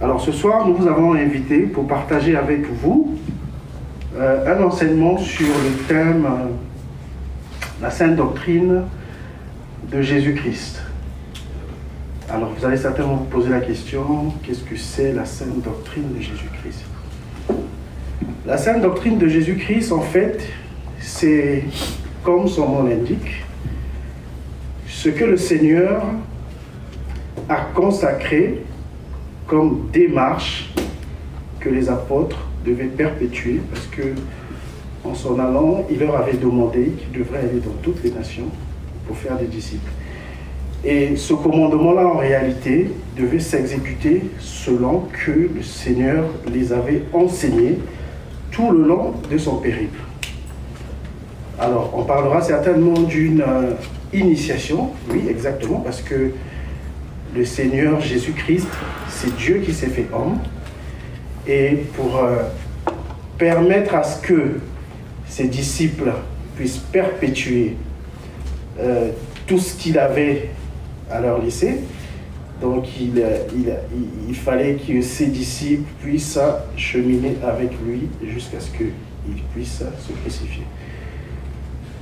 Alors ce soir, nous vous avons invité pour partager avec vous un enseignement sur le thème la sainte doctrine de Jésus-Christ. Alors vous allez certainement vous poser la question, qu'est-ce que c'est la sainte doctrine de Jésus-Christ? La sainte doctrine de Jésus-Christ, en fait, c'est, comme son nom l'indique, ce que le Seigneur a consacré comme démarche que les apôtres devaient perpétuer, parce que en s'en allant, il leur avait demandé qu'ils devraient aller dans toutes les nations pour faire des disciples. Et ce commandement-là, en réalité, devait s'exécuter selon que le Seigneur les avait enseignés tout le long de son périple. Alors, on parlera certainement d'une initiation, oui, exactement, parce que le Seigneur Jésus-Christ, c'est Dieu qui s'est fait homme. Et pour permettre à ce que ses disciples puissent perpétuer tout ce qu'il avait à leur laisser, donc il fallait que ses disciples puissent cheminer avec lui jusqu'à ce qu'il puisse se crucifier.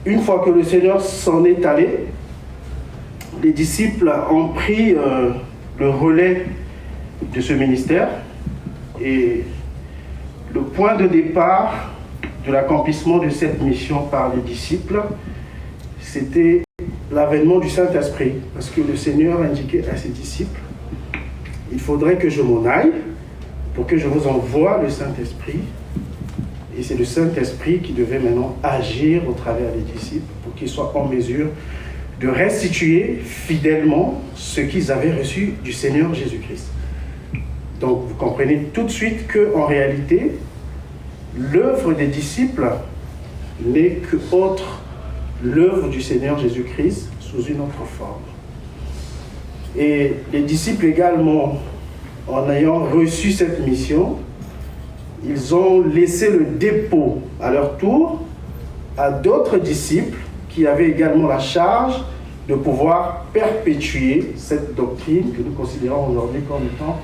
Une fois que le Seigneur s'en est allé, les disciples ont pris le relais de ce ministère, et le point de départ de l'accomplissement de cette mission par les disciples, c'était l'avènement du Saint-Esprit, parce que le Seigneur indiquait à ses disciples, il faudrait que je m'en aille pour que je vous envoie le Saint-Esprit, et c'est le Saint-Esprit qui devait maintenant agir au travers des disciples pour qu'ils soient en mesure de restituer fidèlement ce qu'ils avaient reçu du Seigneur Jésus-Christ. Donc vous comprenez tout de suite qu'en réalité, l'œuvre des disciples n'est que autre l'œuvre du Seigneur Jésus-Christ sous une autre forme. Et les disciples également, en ayant reçu cette mission, ils ont laissé le dépôt à leur tour à d'autres disciples qui avaient également la charge de pouvoir perpétuer cette doctrine que nous considérons aujourd'hui comme étant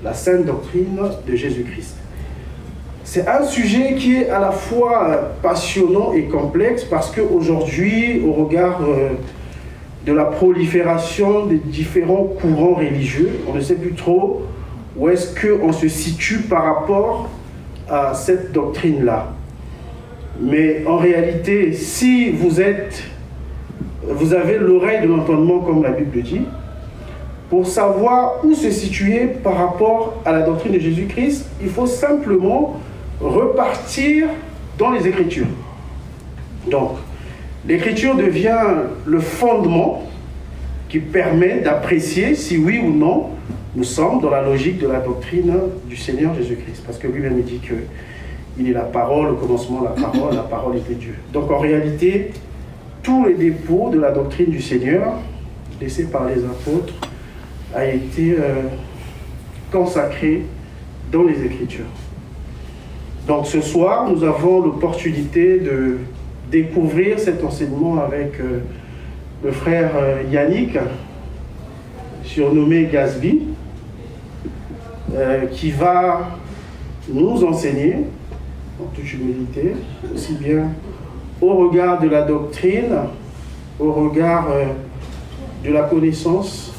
la sainte doctrine de Jésus-Christ. C'est un sujet qui est à la fois passionnant et complexe parce qu'aujourd'hui, au regard de la prolifération des différents courants religieux, on ne sait plus trop où est-ce qu'on se situe par rapport à cette doctrine-là. Mais en réalité, si vous avez l'oreille de l'entendement, comme la Bible dit, pour savoir où se situer par rapport à la doctrine de Jésus-Christ, il faut simplement repartir dans les Écritures. Donc, l'Écriture devient le fondement qui permet d'apprécier si oui ou non nous sommes dans la logique de la doctrine du Seigneur Jésus-Christ. Parce que lui-même dit qu'il est la parole, au commencement la parole était Dieu. Donc en réalité, tous les dépôts de la doctrine du Seigneur, laissés par les apôtres, a été consacré dans les Écritures. Donc ce soir, nous avons l'opportunité de découvrir cet enseignement avec le frère Yannick, surnommé Gasby, qui va nous enseigner, en toute humilité, aussi bien au regard de la doctrine, au regard de la connaissance,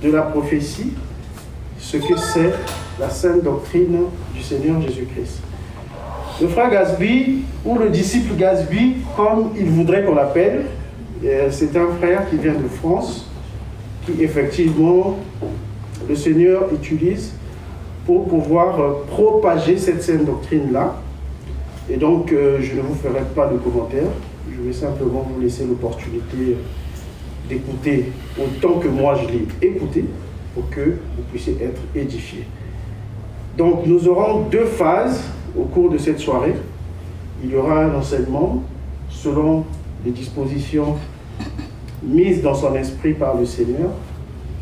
de la prophétie, ce que c'est la sainte doctrine du Seigneur Jésus-Christ. Le frère Gasby, ou le disciple Gasby, comme il voudrait qu'on l'appelle, c'est un frère qui vient de France, qui effectivement, le Seigneur utilise pour pouvoir propager cette sainte doctrine-là. Et donc, je ne vous ferai pas de commentaires, je vais simplement vous laisser l'opportunité d'écouter autant que moi je l'ai écouté, pour que vous puissiez être édifiés. Donc, nous aurons deux phases au cours de cette soirée. Il y aura un enseignement selon les dispositions mises dans son esprit par le Seigneur.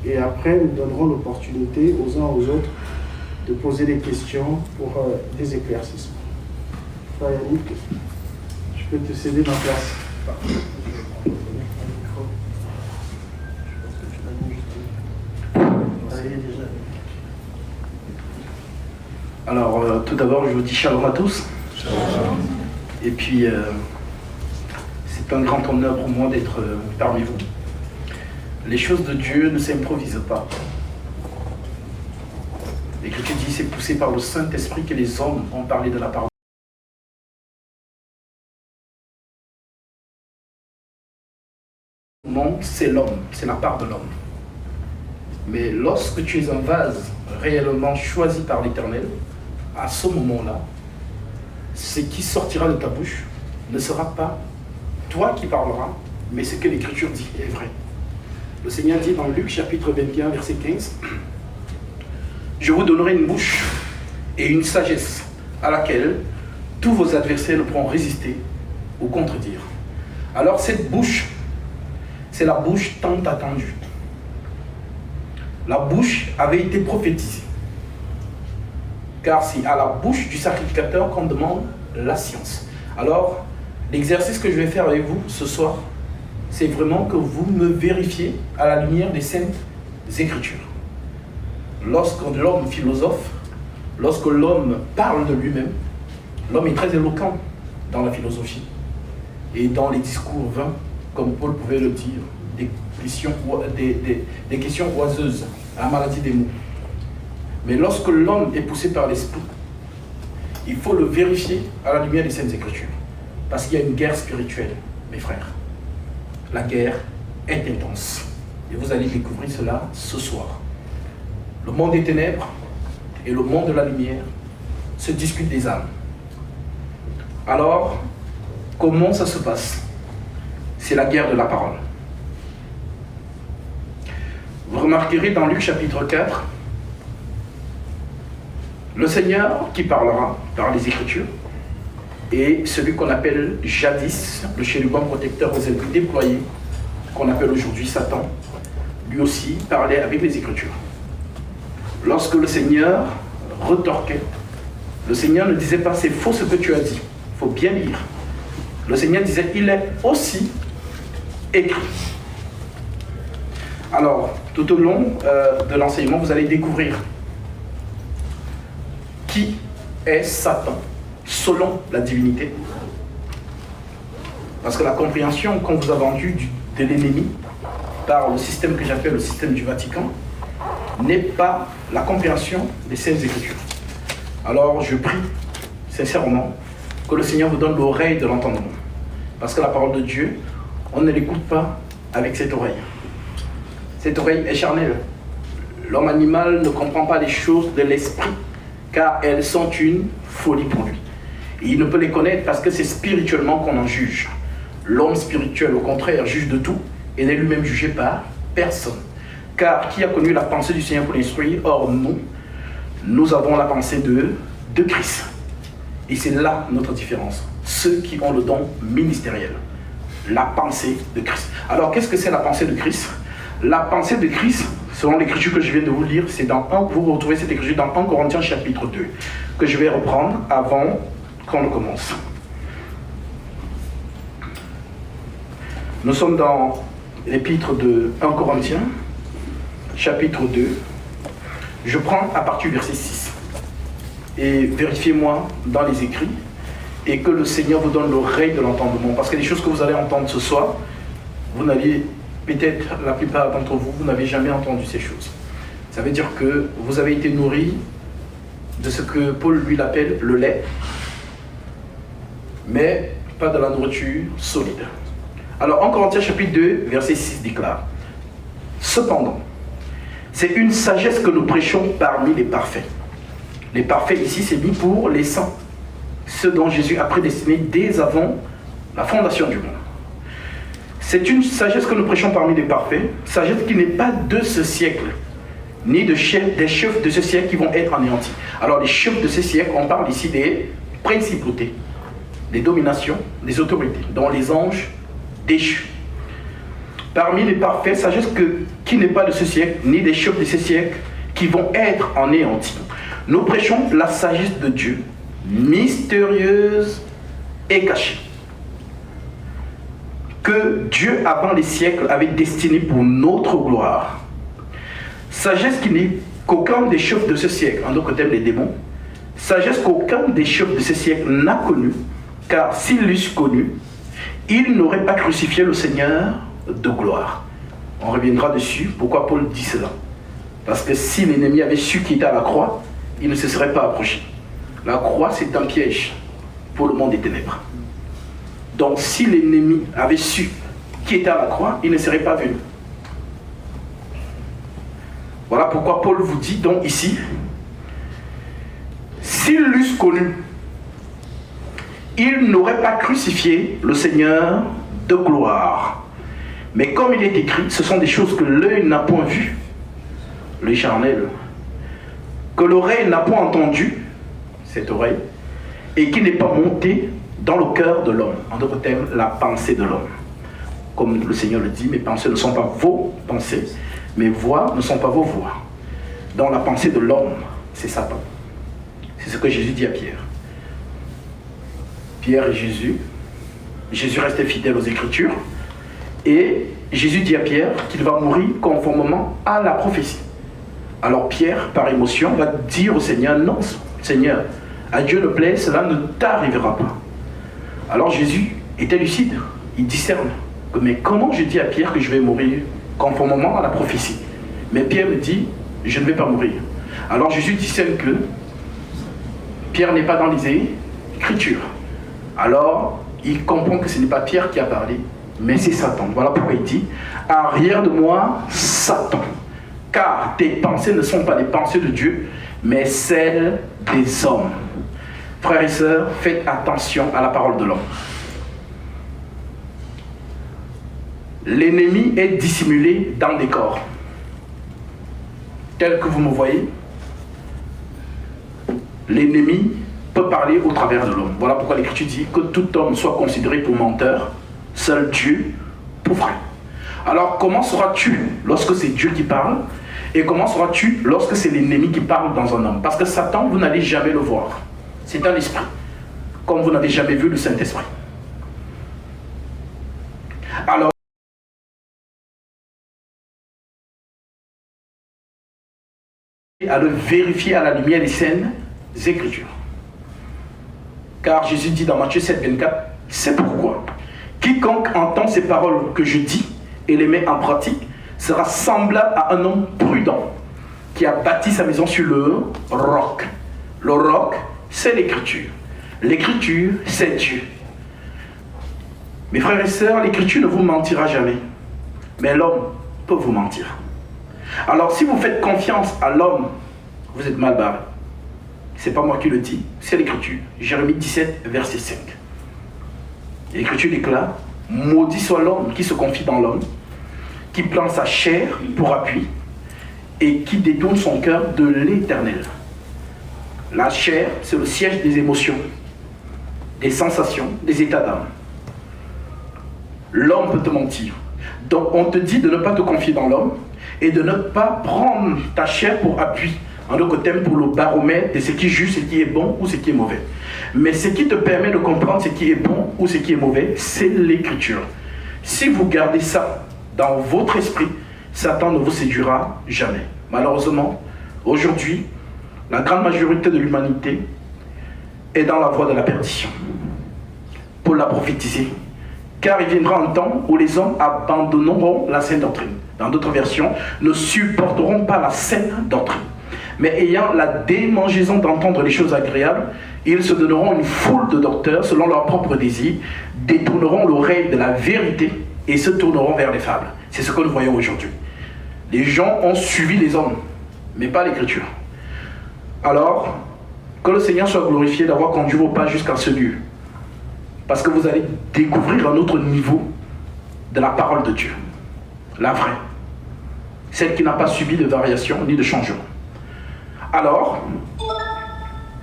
Et après, nous donnerons l'opportunité aux uns aux autres de poser des questions pour des éclaircissements. Frère Yannick, je peux te céder ma place. Alors, tout d'abord, je vous dis shalom à tous. Shalom. Et puis, c'est un grand honneur pour moi d'être parmi vous. Les choses de Dieu ne s'improvisent pas. L'Écriture dit, c'est poussé par le Saint-Esprit que les hommes ont parlé de la parole. Non, c'est l'homme, c'est la part de l'homme. Mais lorsque tu es un vase réellement choisi par l'Éternel, à ce moment-là, ce qui sortira de ta bouche ne sera pas toi qui parleras, mais ce que l'Écriture dit est vrai. Le Seigneur dit dans Luc chapitre 21, verset 15, « Je vous donnerai une bouche et une sagesse à laquelle tous vos adversaires ne pourront résister ou contredire. » Alors cette bouche, c'est la bouche tant attendue. La bouche avait été prophétisée. Car c'est à la bouche du sacrificateur qu'on demande la science. Alors, l'exercice que je vais faire avec vous ce soir, c'est vraiment que vous me vérifiez à la lumière des Saintes Écritures. Lorsque l'homme philosophe, lorsque l'homme parle de lui-même, l'homme est très éloquent dans la philosophie et dans les discours vains, comme Paul pouvait le dire, des questions oiseuses, la maladie des mots. Mais lorsque l'homme est poussé par l'esprit, il faut le vérifier à la lumière des Saintes Écritures. Parce qu'il y a une guerre spirituelle, mes frères. La guerre est intense. Et vous allez découvrir cela ce soir. Le monde des ténèbres et le monde de la lumière se discutent des âmes. Alors, comment ça se passe? C'est la guerre de la parole. Vous remarquerez dans Luc chapitre 4, le Seigneur qui parlera par les Écritures et celui qu'on appelle jadis le chérubin protecteur aux ailes déployées, qu'on appelle aujourd'hui Satan, lui aussi parlait avec les Écritures. Lorsque le Seigneur retorquait, le Seigneur ne disait pas c'est faux ce que tu as dit, il faut bien lire. Le Seigneur disait il est aussi écrit. Alors, tout au long de l'enseignement, vous allez découvrir qui est Satan selon la divinité. Parce que la compréhension qu'on vous a vendue de l'ennemi par le système que j'appelle le système du Vatican n'est pas la compréhension des Saintes Écritures. Alors, je prie sincèrement que le Seigneur vous donne l'oreille de l'entendement. Parce que la parole de Dieu, on ne l'écoute pas avec cette oreille. Cette oreille est charnelle. L'homme animal ne comprend pas les choses de l'esprit, car elles sont une folie pour lui. Et il ne peut les connaître parce que c'est spirituellement qu'on en juge. L'homme spirituel, au contraire, juge de tout et n'est lui-même jugé par personne. Car qui a connu la pensée du Seigneur pour l'instruire? Or, nous avons la pensée de Christ. Et c'est là notre différence. Ceux qui ont le don ministériel. La pensée de Christ. Alors, qu'est-ce que c'est la pensée de Christ? La pensée de Christ, selon l'écriture que je viens de vous lire, c'est dans vous retrouvez cette écriture dans 1 Corinthiens chapitre 2, que je vais reprendre avant qu'on ne commence. Nous sommes dans l'épître de 1 Corinthiens, chapitre 2. Je prends à partir du verset 6. Et vérifiez-moi dans les écrits, et que le Seigneur vous donne l'oreille de l'entendement. Parce que les choses que vous allez entendre ce soir, vous n'allez peut-être, la plupart d'entre vous, vous n'avez jamais entendu ces choses. Ça veut dire que vous avez été nourris de ce que Paul lui appelle le lait, mais pas de la nourriture solide. Alors, en Corinthiens chapitre 2, verset 6 déclare, « Cependant, c'est une sagesse que nous prêchons parmi les parfaits. » Les parfaits ici, c'est mis pour les saints, ceux dont Jésus a prédestiné dès avant la fondation du monde. C'est une sagesse que nous prêchons parmi les parfaits, sagesse qui n'est pas de ce siècle, ni des chefs de ce siècle qui vont être anéantis. Alors les chefs de ce siècle, on parle ici des principautés, des dominations, des autorités, dont les anges déchus. Parmi les parfaits, sagesse qui n'est pas de ce siècle, ni des chefs de ce siècle qui vont être anéantis. Nous prêchons la sagesse de Dieu, mystérieuse et cachée, que Dieu, avant les siècles, avait destinée pour notre gloire. Sagesse qui n'est qu'aucun des chefs de ce siècle, en d'autres termes les démons, sagesse qu'aucun des chefs de ce siècle n'a connue, car s'ils l'eussent connue, ils n'auraient pas crucifié le Seigneur de gloire. On reviendra dessus, pourquoi Paul dit cela. Parce que si l'ennemi avait su qui était à la croix, il ne se serait pas approché. La croix, c'est un piège pour le monde des ténèbres. Donc si l'ennemi avait su qui était à la croix, il ne serait pas venu. Voilà pourquoi Paul vous dit donc ici, s'ils l'eussent connu, ils n'auraient pas crucifié le Seigneur de gloire. Mais comme il est écrit, ce sont des choses que l'œil n'a point vues, l'œil charnel, que l'oreille n'a point entendu, cette oreille, et qui n'est pas monté dans le cœur de l'homme. En d'autres termes, la pensée de l'homme. Comme le Seigneur le dit, mes pensées ne sont pas vos pensées, mes voix ne sont pas vos voix. Dans la pensée de l'homme, c'est Satan. C'est ce que Jésus dit à Pierre. Pierre et Jésus restait fidèle aux Écritures, et Jésus dit à Pierre qu'il va mourir conformément à la prophétie. Alors Pierre, par émotion, va dire au Seigneur, non, Seigneur, à Dieu ne plaît, cela ne t'arrivera pas. Alors Jésus était lucide, il discerne. Mais comment je dis à Pierre que je vais mourir conformément à la prophétie? Mais Pierre me dit, je ne vais pas mourir. Alors Jésus discerne que Pierre n'est pas dans les Écritures. Alors il comprend que ce n'est pas Pierre qui a parlé, mais c'est Satan. Voilà pourquoi il dit, arrière de moi, Satan. Car tes pensées ne sont pas les pensées de Dieu, mais celles des hommes. Frères et sœurs, faites attention à la parole de l'homme. L'ennemi est dissimulé dans des corps. Tel que vous me voyez, l'ennemi peut parler au travers de l'homme. Voilà pourquoi l'Écriture dit que tout homme soit considéré pour menteur, seul Dieu pour vrai. Alors comment seras-tu lorsque c'est Dieu qui parle? Et comment seras-tu lorsque c'est l'ennemi qui parle dans un homme? Parce que Satan, vous n'allez jamais le voir. C'est un esprit, comme vous n'avez jamais vu le Saint-Esprit. Alors, à le vérifier à la lumière des saintes Écritures. Car Jésus dit dans Matthieu 7, 24, c'est pourquoi quiconque entend ces paroles que je dis et les met en pratique sera semblable à un homme prudent qui a bâti sa maison sur le roc. Le roc, c'est l'Écriture. L'Écriture, c'est Dieu. Mes frères et sœurs, l'Écriture ne vous mentira jamais. Mais l'homme peut vous mentir. Alors si vous faites confiance à l'homme, vous êtes mal barré. C'est pas moi qui le dis, c'est l'Écriture. Jérémie 17, verset 5. L'Écriture déclare, maudit soit l'homme qui se confie dans l'homme, qui prend sa chair pour appui et qui détourne son cœur de l'Éternel. La chair, c'est le siège des émotions, des sensations, des états d'âme. L'homme peut te mentir. Donc on te dit de ne pas te confier dans l'homme et de ne pas prendre ta chair pour appui, en d'autres termes pour le baromètre de ce qui est juste, ce qui est bon ou ce qui est mauvais. Mais ce qui te permet de comprendre ce qui est bon ou ce qui est mauvais, c'est l'Écriture. Si vous gardez ça dans votre esprit, Satan ne vous séduira jamais. Malheureusement, aujourd'hui, la grande majorité de l'humanité est dans la voie de la perdition. Pour la prophétiser. Car il viendra un temps où les hommes abandonneront la sainte doctrine. Dans d'autres versions, ne supporteront pas la sainte doctrine. Mais ayant la démangeaison d'entendre les choses agréables, ils se donneront une foule de docteurs selon leurs propres désirs, détourneront l'oreille de la vérité et se tourneront vers les fables. C'est ce que nous voyons aujourd'hui. Les gens ont suivi les hommes, mais pas l'Écriture. Alors, que le Seigneur soit glorifié d'avoir conduit vos pas jusqu'à ce lieu. Parce que vous allez découvrir un autre niveau de la parole de Dieu. La vraie. Celle qui n'a pas subi de variation ni de changement. Alors,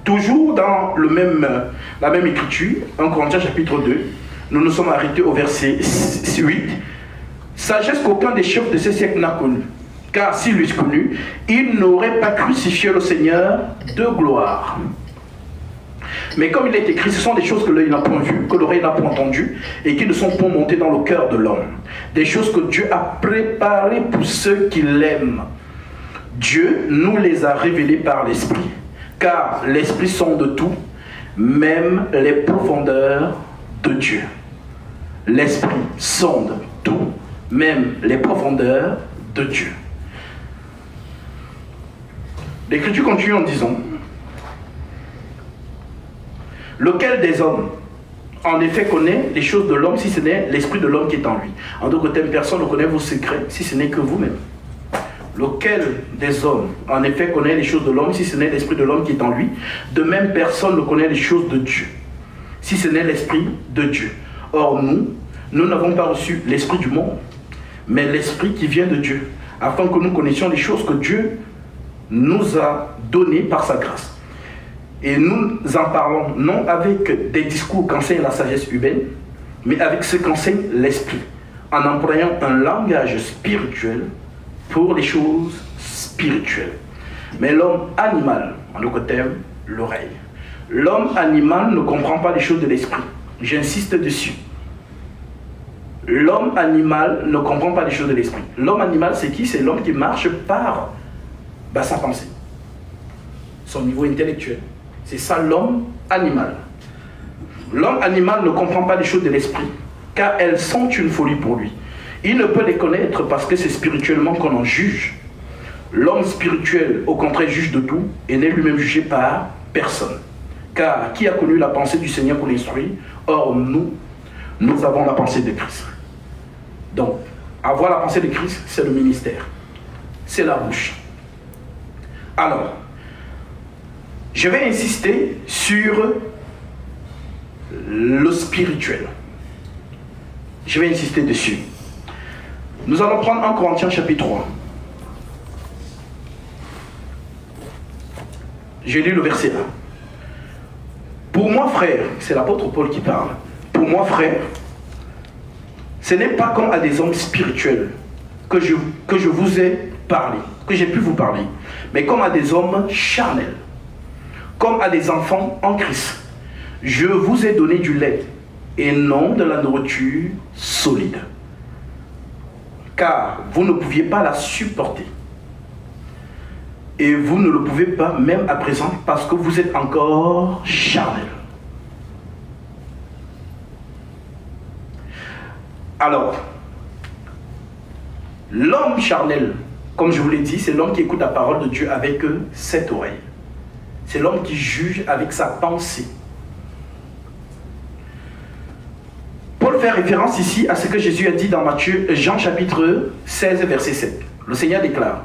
toujours dans la même écriture, 1 Corinthiens chapitre 2, nous nous sommes arrêtés au verset 8. Sagesse qu'aucun des chefs de ce siècle n'a connue. Car s'ils l'eussent connu, ils n'auraient pas crucifié le Seigneur de gloire. Mais comme il est écrit, ce sont des choses que l'œil n'a point vues, que l'oreille n'a point entendues, et qui ne sont pas montées dans le cœur de l'homme. Des choses que Dieu a préparées pour ceux qui l'aiment. Dieu nous les a révélées par l'Esprit. car l'Esprit sonde tout, même les profondeurs de Dieu. L'Esprit sonde tout, même les profondeurs de Dieu. L'Écriture continue en disant: lequel des hommes en effet connaît les choses de l'homme si ce n'est l'esprit de l'homme qui est en lui. En d'autres termes, personne ne connaît vos secrets si ce n'est que vous-même. Lequel des hommes en effet connaît les choses de l'homme si ce n'est l'esprit de l'homme qui est en lui. De même, personne ne connaît les choses de Dieu si ce n'est l'esprit de Dieu. Or nous n'avons pas reçu l'esprit du monde, mais l'esprit qui vient de Dieu, afin que nous connaissions les choses que Dieu nous a données par sa grâce. Et nous en parlons non avec des discours qu'enseigne la sagesse humaine, mais avec ce qu'enseigne l'esprit, en employant un langage spirituel pour les choses spirituelles. Mais l'homme animal, en d'autres termes, l'oreille. L'homme animal ne comprend pas les choses de l'esprit. J'insiste dessus. L'homme animal ne comprend pas les choses de l'esprit. L'homme animal, c'est qui? C'est l'homme qui marche par sa pensée, son niveau intellectuel. C'est ça l'homme animal. L'homme animal ne comprend pas les choses de l'esprit, car elles sont une folie pour lui. Il ne peut les connaître parce que c'est spirituellement qu'on en juge. L'homme spirituel, au contraire, juge de tout et n'est lui-même jugé par personne. Car qui a connu la pensée du Seigneur pour l'instruire? Or, nous avons la pensée de Christ. Donc, avoir la pensée de Christ, c'est le ministère. C'est la bouche. Alors, je vais insister sur le spirituel. Je vais insister dessus. Nous allons prendre 1 Corinthiens chapitre 3. J'ai lu le verset 1. Pour moi, frère, c'est l'apôtre Paul qui parle. Pour moi, frère, ce n'est pas comme à des hommes spirituels que je vous ai parlé, que j'ai pu vous parler, mais comme à des hommes charnels, comme à des enfants en Christ. Je vous ai donné du lait et non de la nourriture solide, car vous ne pouviez pas la supporter. Et vous ne le pouvez pas même à présent parce que vous êtes encore charnel. Alors, l'homme charnel, comme je vous l'ai dit, c'est l'homme qui écoute la parole de Dieu avec cette oreille. C'est l'homme qui juge avec sa pensée. Paul fait référence ici à ce que Jésus a dit dans Jean chapitre 16, verset 7. Le Seigneur déclare: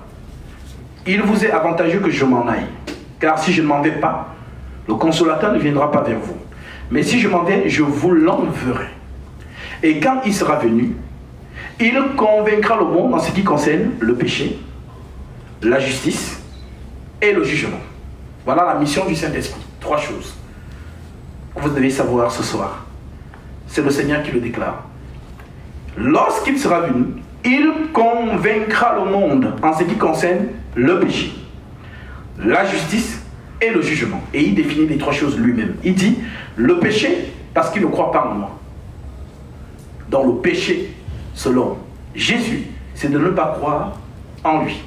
il vous est avantageux que je m'en aille, car si je ne m'en vais pas, le consolateur ne viendra pas vers vous. Mais si je m'en vais, je vous l'enverrai. Et quand il sera venu, il convaincra le monde en ce qui concerne le péché, la justice et le jugement. Voilà la mission du Saint-Esprit. 3 choses que vous devez savoir ce soir. C'est le Seigneur qui le déclare. Lorsqu'il sera venu, il convaincra le monde en ce qui concerne le péché, la justice et le jugement. Et il définit les 3 choses lui-même. Il dit, le péché, parce qu'il ne croit pas en moi. Dans le péché, selon Jésus, c'est de ne pas croire en lui.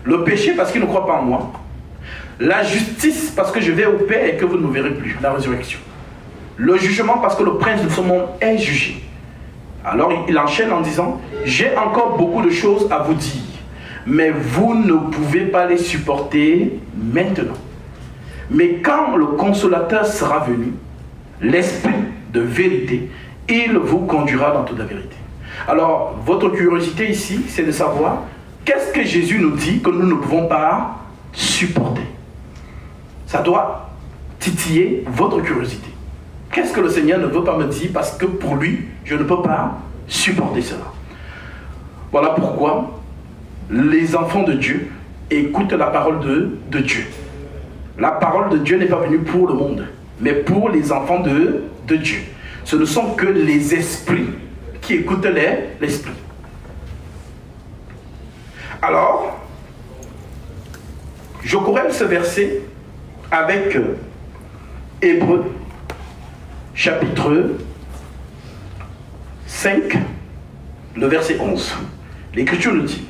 Le péché, parce qu'il ne croit pas en moi. La justice, parce que je vais au Père et que vous ne me verrez plus, la résurrection. Le jugement, parce que le prince de ce monde est jugé. Alors il enchaîne en disant, j'ai encore beaucoup de choses à vous dire, mais vous ne pouvez pas les supporter maintenant. Mais quand le consolateur sera venu, l'esprit de vérité, il vous conduira dans toute la vérité. Alors, votre curiosité ici, c'est de savoir qu'est-ce que Jésus nous dit que nous ne pouvons pas supporter. Ça doit titiller votre curiosité. Qu'est-ce que le Seigneur ne veut pas me dire parce que pour lui, je ne peux pas supporter cela. Voilà pourquoi les enfants de Dieu écoutent la parole de Dieu. La parole de Dieu n'est pas venue pour le monde, mais pour les enfants de Dieu. Ce ne sont que les esprits qui écoutent l'esprit. Alors, je corrèle ce verset avec Hébreux chapitre 5, le verset 11. L'Écriture nous dit: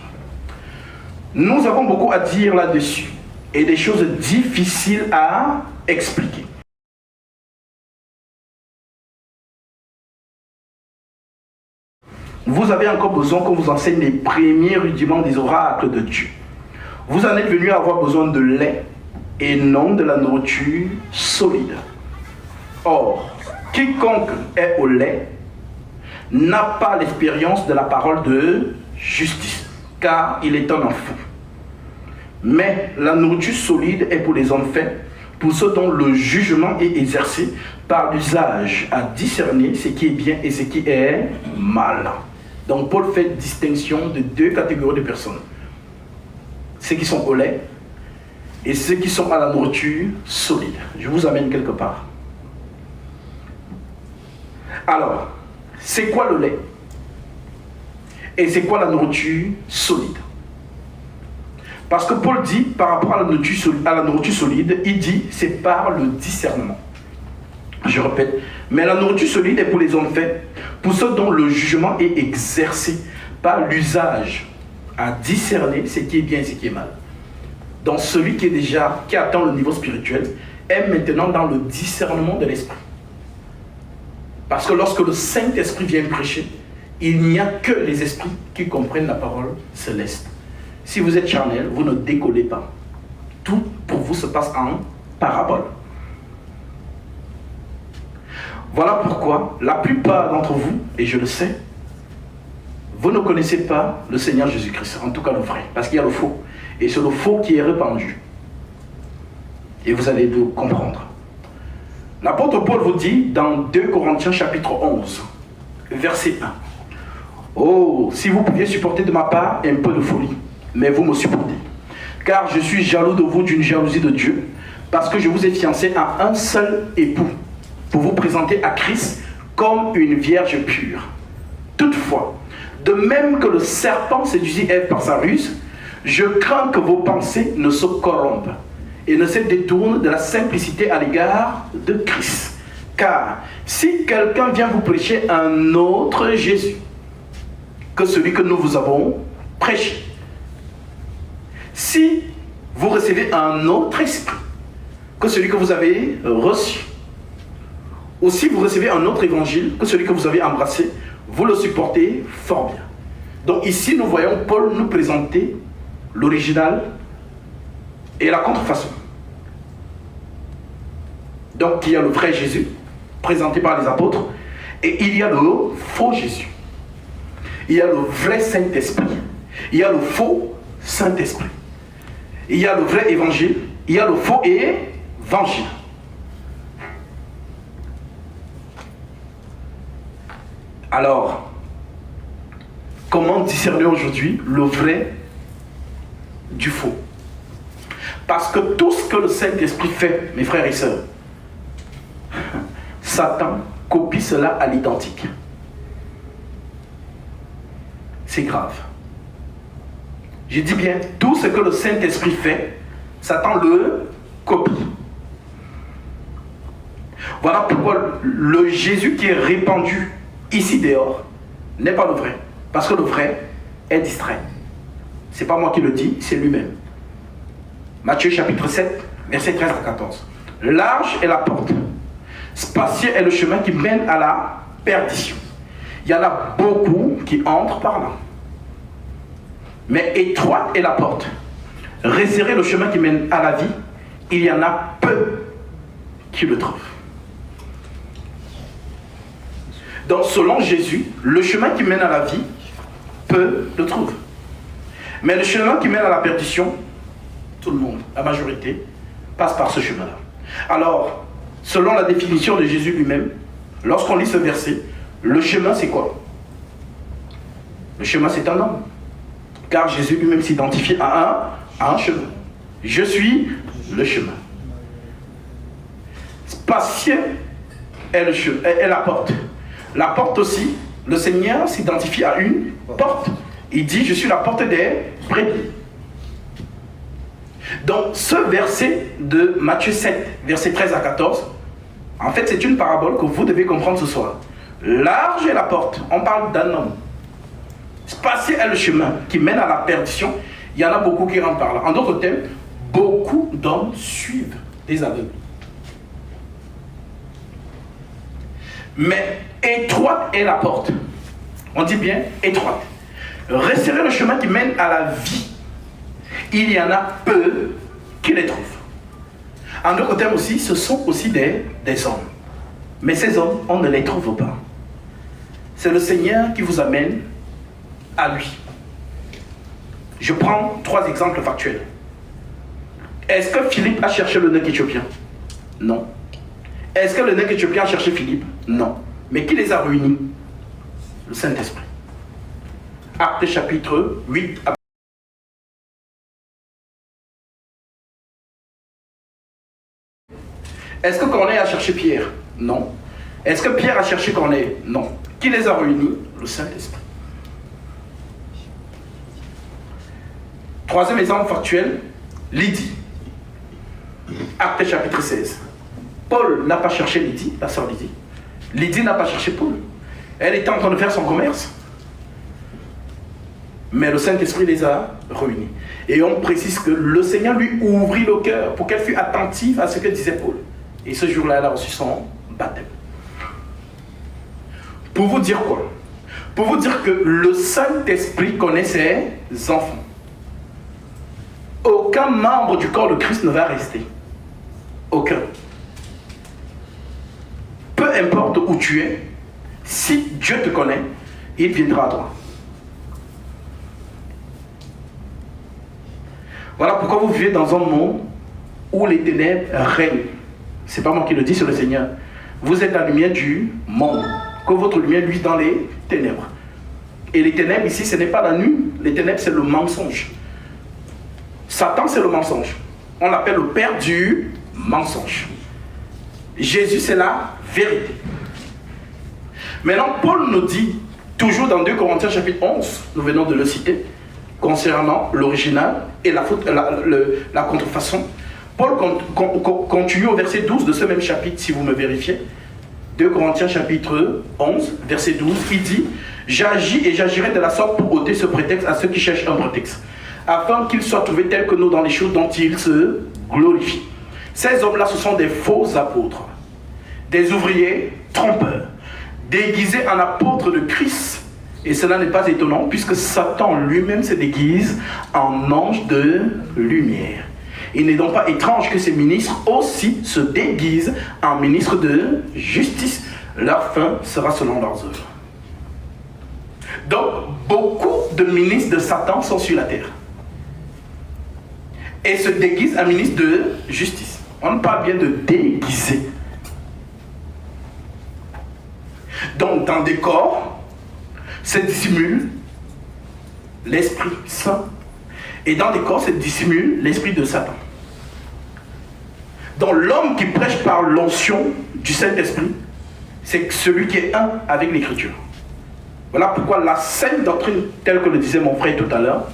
nous avons beaucoup à dire là-dessus, et des choses difficiles à expliquer. Vous avez encore besoin qu'on vous enseigne les premiers rudiments des oracles de Dieu. Vous en êtes venu à avoir besoin de lait et non de la nourriture solide. Or, quiconque est au lait n'a pas l'expérience de la parole de justice, car il est un enfant. Mais la nourriture solide est pour les hommes faits, pour ceux dont le jugement est exercé par l'usage à discerner ce qui est bien et ce qui est mal. Donc Paul fait distinction de deux catégories de personnes. Ceux qui sont au lait et ceux qui sont à la nourriture solide. Je vous amène quelque part. Alors, c'est quoi le lait? Et c'est quoi la nourriture solide? Parce que Paul dit, par rapport à la nourriture solide, il dit, c'est par le discernement. Je répète, mais la nourriture solide est pour les hommes faits, pour ceux dont le jugement est exercé par l'usage à discerner ce qui est bien et ce qui est mal. Donc celui qui atteint le niveau spirituel est maintenant dans le discernement de l'esprit. Parce que lorsque le Saint-Esprit vient prêcher, il n'y a que les esprits qui comprennent la parole céleste. Si vous êtes charnel, vous ne décollez pas. Tout pour vous se passe en parabole. Voilà pourquoi la plupart d'entre vous, et je le sais, vous ne connaissez pas le Seigneur Jésus-Christ, en tout cas le vrai, parce qu'il y a le faux. Et c'est le faux qui est répandu. Et vous allez le comprendre. L'apôtre Paul vous dit dans 2 Corinthiens chapitre 11, verset 1. Oh, si vous pouviez supporter de ma part un peu de folie, mais vous me supportez. Car je suis jaloux de vous d'une jalousie de Dieu, parce que je vous ai fiancé à un seul époux, pour vous présenter à Christ comme une vierge pure. Toutefois, de même que le serpent séduisit Ève par sa ruse, je crains que vos pensées ne se corrompent et ne se détournent de la simplicité à l'égard de Christ. Car si quelqu'un vient vous prêcher un autre Jésus que celui que nous vous avons prêché, si vous recevez un autre esprit que celui que vous avez reçu, ou si vous recevez un autre évangile que celui que vous avez embrassé, vous le supportez fort bien. Donc ici, nous voyons Paul nous présenter l'original et la contrefaçon. Donc il y a le vrai Jésus, présenté par les apôtres, et il y a le faux Jésus. Il y a le vrai Saint-Esprit, il y a le faux Saint-Esprit. Il y a le vrai évangile, il y a le faux évangile. Alors, comment discerner aujourd'hui le vrai du faux? Parce que tout ce que le Saint-Esprit fait, mes frères et sœurs, Satan copie cela à l'identique. C'est grave. Je dis bien, tout ce que le Saint-Esprit fait, Satan le copie. Voilà pourquoi le Jésus qui est répandu ici dehors n'est pas le vrai. Parce que le vrai est distrait. Ce n'est pas moi qui le dis, c'est lui-même. Matthieu chapitre 7, versets 13 à 14. Large est la porte, spacieux est le chemin qui mène à la perdition. Il y en a beaucoup qui entrent par là. Mais étroite est la porte, resserré le chemin qui mène à la vie, il y en a peu qui le trouvent. Donc selon Jésus, le chemin qui mène à la vie, peu le trouvent. Mais le chemin qui mène à la perdition, tout le monde, la majorité, passe par ce chemin-là. Alors, selon la définition de Jésus lui-même, lorsqu'on lit ce verset, le chemin c'est quoi? Le chemin c'est un homme. Car Jésus lui-même s'identifie à un chemin. Je suis le chemin. Spacieux est la porte. La porte aussi, le Seigneur s'identifie à une porte. Il dit, je suis la porte des brebis. Donc, ce verset de Matthieu 7, versets 13 à 14, en fait, c'est une parabole que vous devez comprendre ce soir. Large est la porte, on parle d'un homme. Spacieux est le chemin qui mène à la perdition. Il y en a beaucoup qui rentrent par là. En d'autres termes, beaucoup d'hommes suivent des aveugles. Mais étroite est la porte. On dit bien étroite. Resserrez le chemin qui mène à la vie. Il y en a peu qui les trouvent. En d'autres termes aussi, ce sont aussi des hommes. Mais ces hommes, on ne les trouve pas. C'est le Seigneur qui vous amène à lui. Je prends 3 exemples factuels. Est-ce que Philippe a cherché le nègre éthiopien? Non. Est-ce que le nègre éthiopien a cherché Philippe? Non. Mais qui les a réunis? Le Saint-Esprit. Actes chapitre 8. Est-ce que Corneille a cherché Pierre? Non. Est-ce que Pierre a cherché Corneille? Non. Qui les a réunis? Le Saint-Esprit. 3e exemple factuel, Lydie. Actes chapitre 16. Paul n'a pas cherché Lydie, la sœur Lydie. Lydie n'a pas cherché Paul. Elle était en train de faire son commerce. Mais le Saint-Esprit les a réunis. Et on précise que le Seigneur lui ouvrit le cœur pour qu'elle fût attentive à ce que disait Paul. Et ce jour-là, elle a reçu son baptême. Pour vous dire quoi? Pour vous dire que le Saint-Esprit connaît ses enfants. Aucun membre du corps de Christ ne va rester. Aucun. Peu importe où tu es, si Dieu te connaît, il viendra à toi. Voilà pourquoi vous vivez dans un monde où les ténèbres règnent. Ce n'est pas moi qui le dis, c'est le Seigneur. Vous êtes la lumière du monde. Que votre lumière luise dans les ténèbres. Et les ténèbres ici, ce n'est pas la nuit. Les ténèbres, c'est le mensonge. Satan, c'est le mensonge. On l'appelle le père du mensonge. Jésus, c'est la vérité. Maintenant, Paul nous dit, toujours dans 2 Corinthiens chapitre 11, nous venons de le citer, concernant l'original et la contrefaçon. Paul continue au verset 12 de ce même chapitre, si vous me vérifiez. 2 Corinthiens chapitre 11, verset 12, il dit « J'agis et j'agirai de la sorte pour ôter ce prétexte à ceux qui cherchent un prétexte, afin qu'ils soient trouvés tels que nous dans les choses dont ils se glorifient. » Ces hommes-là, ce sont des faux apôtres, des ouvriers trompeurs, déguisés en apôtres de Christ. Et cela n'est pas étonnant, puisque Satan lui-même se déguise en ange de lumière. Il n'est donc pas étrange que ces ministres aussi se déguisent en ministres de justice. Leur fin sera selon leurs œuvres. Donc, beaucoup de ministres de Satan sont sur la terre. Et se déguisent en ministres de justice. On parle bien de déguiser. Donc, dans des corps, se dissimule l'Esprit Saint. Et dans des corps, se dissimule l'esprit de Satan. Donc l'homme qui prêche par l'onction du Saint-Esprit, c'est celui qui est un avec l'Écriture. Voilà pourquoi la sainte doctrine, telle que le disait mon frère tout à l'heure,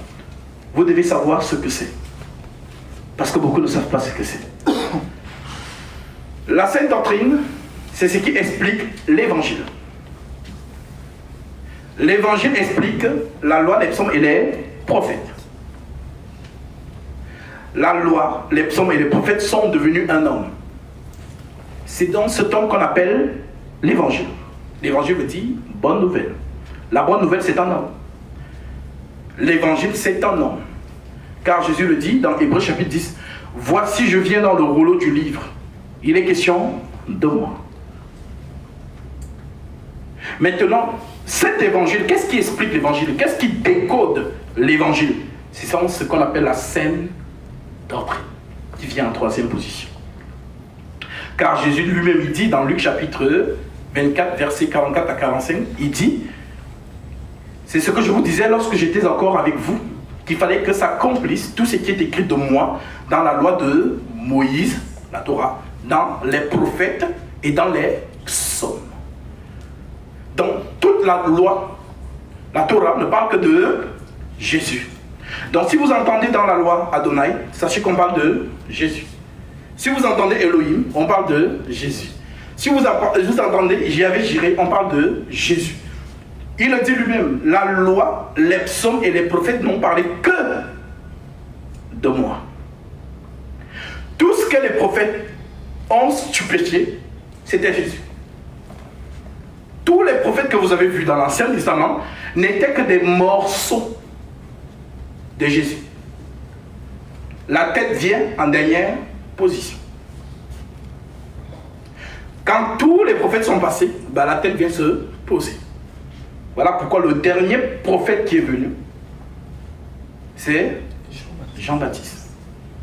vous devez savoir ce que c'est. Parce que beaucoup ne savent pas ce que c'est. La sainte doctrine, c'est ce qui explique l'Évangile. L'Évangile explique la loi, les psaumes et les prophètes. La loi, les psaumes et les prophètes sont devenus un homme. C'est dans cet homme qu'on appelle l'Évangile. L'Évangile veut dire bonne nouvelle. La bonne nouvelle, c'est un homme. L'Évangile, c'est un homme. Car Jésus le dit dans Hébreux chapitre 10, « Voici, je viens dans le rouleau du livre. Il est question de moi. » Maintenant, cet évangile, qu'est-ce qui explique l'évangile? Qu'est-ce qui décode l'évangile? C'est ce qu'on appelle la saine doctrine, qui vient en 3e position. Car Jésus lui-même, il dit dans Luc chapitre 24, versets 44 à 45, il dit, c'est ce que je vous disais lorsque j'étais encore avec vous, qu'il fallait que s'accomplisse tout ce qui est écrit de moi dans la loi de Moïse, la Torah, dans les prophètes et dans les psaumes. Donc, toute la loi, la Torah ne parle que de Jésus. Donc, si vous entendez dans la loi Adonai, sachez qu'on parle de Jésus. Si vous entendez Elohim, on parle de Jésus. Si vous entendez Yahvé Jireh, on parle de Jésus. Il le dit lui-même, la loi, les psaumes et les prophètes n'ont parlé que de moi. Tout ce que les prophètes ont stupéfié, c'était Jésus. Tous les prophètes que vous avez vus dans l'Ancien Testament n'étaient que des morceaux de Jésus. La tête vient en dernière position. Quand tous les prophètes sont passés, la tête vient se poser. Voilà pourquoi le dernier prophète qui est venu, c'est Jean-Baptiste.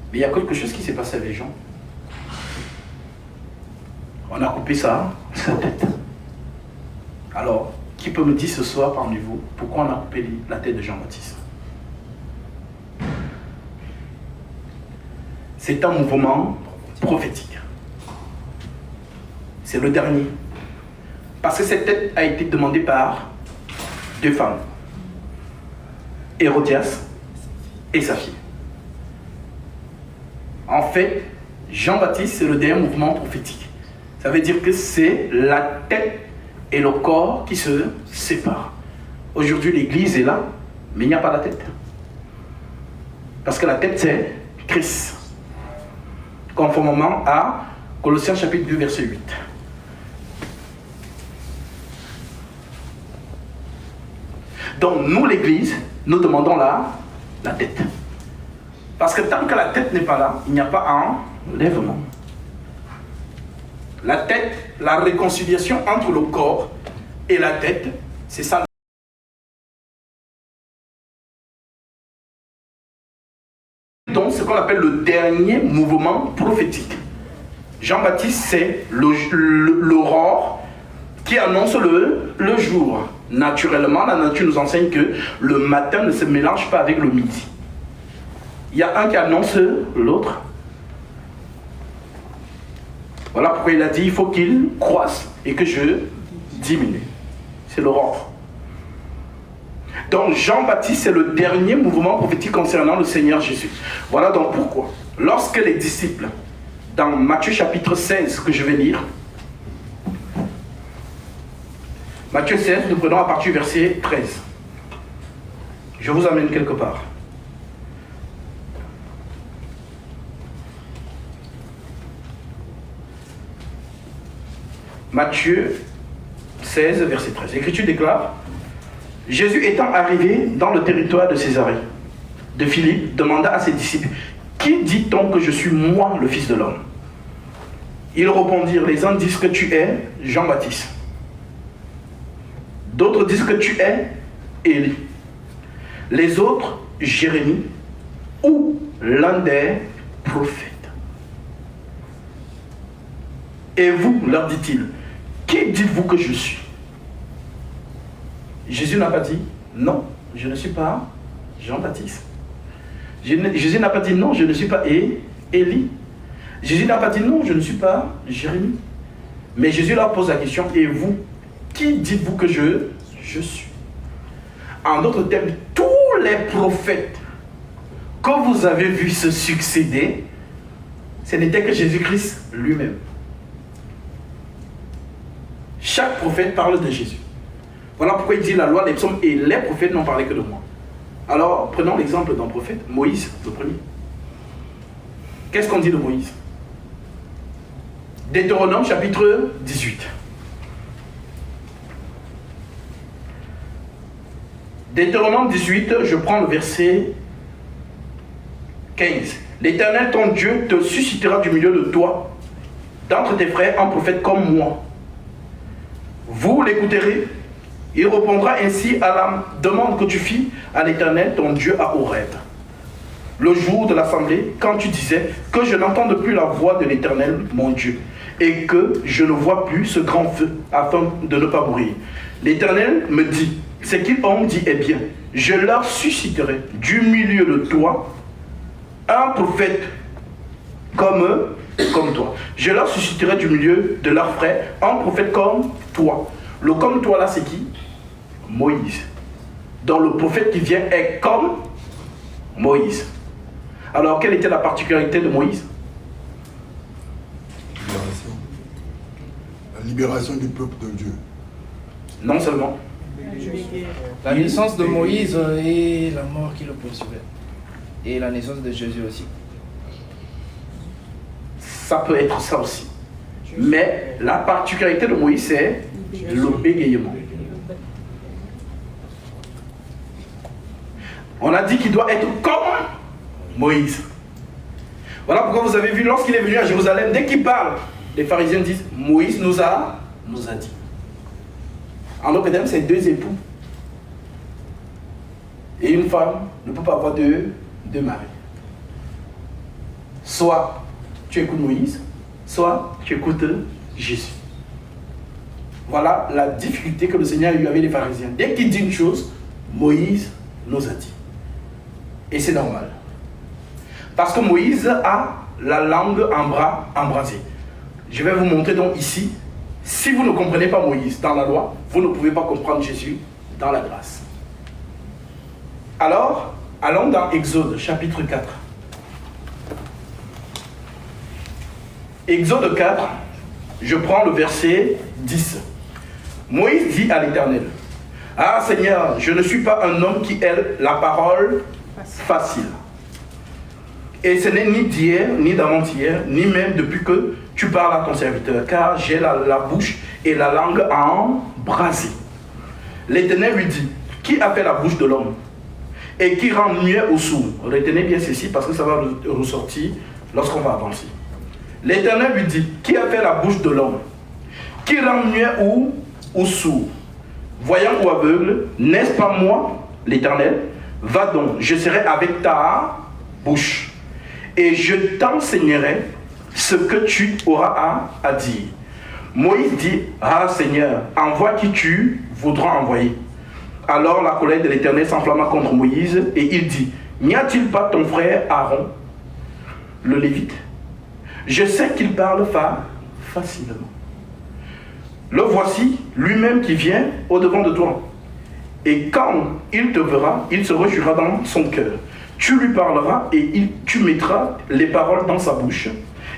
Mais il y a quelque chose qui s'est passé avec Jean. On a coupé sa tête. Alors, qui peut me dire ce soir parmi vous, pourquoi on a coupé la tête de Jean-Baptiste? C'est un mouvement prophétique. C'est le dernier. Parce que cette tête a été demandée par deux femmes. Hérodias et sa fille. En fait, Jean-Baptiste, c'est le dernier mouvement prophétique. Ça veut dire que c'est la tête et le corps qui se séparent. Aujourd'hui, l'Église est là, mais il n'y a pas la tête. Parce que la tête, c'est Christ. Conformément à Colossiens chapitre 2, verset 8. Donc, nous, l'Église, nous demandons la tête. Parce que tant que la tête n'est pas là, il n'y a pas enlèvement. La tête, la réconciliation entre le corps et la tête, c'est ça. Donc, ce qu'on appelle le dernier mouvement prophétique. Jean-Baptiste, c'est l'aurore qui annonce le jour. Naturellement, la nature nous enseigne que le matin ne se mélange pas avec le midi. Il y a un qui annonce l'autre. Voilà pourquoi il a dit, il faut qu'il croisse et que je diminue. C'est l'aurore. Donc Jean-Baptiste, c'est le dernier mouvement prophétique concernant le Seigneur Jésus. Voilà donc pourquoi, lorsque les disciples, dans Matthieu chapitre 16, que je vais lire, Matthieu 16, nous prenons à partir du verset 13. Je vous amène quelque part. Matthieu 16, verset 13. L'Écriture déclare: Jésus étant arrivé dans le territoire de Césarée de Philippe, demanda à ses disciples: Qui dit-on que je suis moi, le Fils de l'homme? Ils répondirent: Les uns disent que tu es Jean-Baptiste. D'autres disent que tu es Élie. Les autres, Jérémie ou l'un des prophètes. Et vous, leur dit-il, qui dites-vous que je suis? Jésus n'a pas dit, non, je ne suis pas Jean-Baptiste. Jésus n'a pas dit, non, je ne suis pas Élie. Jésus n'a pas dit, non, je ne suis pas Jérémie. Mais Jésus leur pose la question, et vous, qui dites-vous que je suis? En d'autres termes, tous les prophètes que vous avez vus se succéder, ce n'était que Jésus-Christ lui-même. Chaque prophète parle de Jésus. Voilà pourquoi il dit la loi, les psaumes et les prophètes n'ont parlé que de moi. Alors, prenons l'exemple d'un prophète, Moïse, le premier. Qu'est-ce qu'on dit de Moïse? Deutéronome chapitre 18. Deutéronome 18, je prends le verset 15. L'Éternel, ton Dieu, te suscitera du milieu de toi, d'entre tes frères, un prophète comme moi. Vous l'écouterez. Il répondra ainsi à la demande que tu fis à l'Éternel, ton Dieu, à Horeb. Le jour de l'assemblée, quand tu disais que je n'entende plus la voix de l'Éternel, mon Dieu, et que je ne vois plus ce grand feu, afin de ne pas mourir. L'Éternel me dit, ce qu'ils ont dit est bien. Je leur susciterai du milieu de toi un prophète comme toi. Je leur susciterai du milieu de leurs frères un prophète comme toi. Le comme toi là, c'est qui? Moïse. Donc le prophète qui vient est comme Moïse. Alors quelle était la particularité de Moïse? La libération du peuple de Dieu. Non seulement. La naissance de Moïse et la mort qui le poursuivait. Et la naissance de Jésus aussi. ça peut être ça aussi. Mais la particularité de Moïse, c'est le bégayement. On a dit qu'il doit être comme Moïse. Voilà pourquoi vous avez vu, lorsqu'il est venu à Jérusalem, dès qu'il parle, les pharisiens disent, Moïse nous a dit. En d'autres termes, c'est deux époux. Et une femme ne peut pas avoir deux maris. Soit tu écoutes Moïse, soit tu écoutes Jésus. Voilà la difficulté que le Seigneur a eu avec les pharisiens. Dès qu'il dit une chose, Moïse nous a dit. Et c'est normal. Parce que Moïse a la langue embrasée. Je vais vous montrer donc ici. Si vous ne comprenez pas Moïse dans la loi, vous ne pouvez pas comprendre Jésus dans la grâce. Alors, allons dans Exode chapitre 4. Exode 4, je prends le verset 10. Moïse dit à l'Éternel, « Ah Seigneur, je ne suis pas un homme qui aime la parole facile. Et ce n'est ni d'hier, ni d'avant-hier, ni même depuis que tu parles à ton serviteur, car j'ai la bouche et la langue embrasée. » L'Éternel lui dit, « Qui a fait la bouche de l'homme et qui rend muet ou sourd ?» Retenez bien ceci parce que ça va ressortir lorsqu'on va avancer. L'Éternel lui dit, « Qui a fait la bouche de l'homme qui rend muet ou sourd, voyant ou aveugle, n'est-ce pas moi, l'Éternel? Va donc, je serai avec ta bouche et je t'enseignerai ce que tu auras à dire. » Moïse dit, « Ah Seigneur, envoie qui tu voudras envoyer. » Alors la colère de l'Éternel s'enflamma contre Moïse et il dit, « N'y a-t-il pas ton frère Aaron, le Lévite? Je sais qu'il parle facilement. Le voici lui-même qui vient au-devant de toi. Et quand il te verra, il se réjouira dans son cœur. Tu lui parleras et tu mettras les paroles dans sa bouche.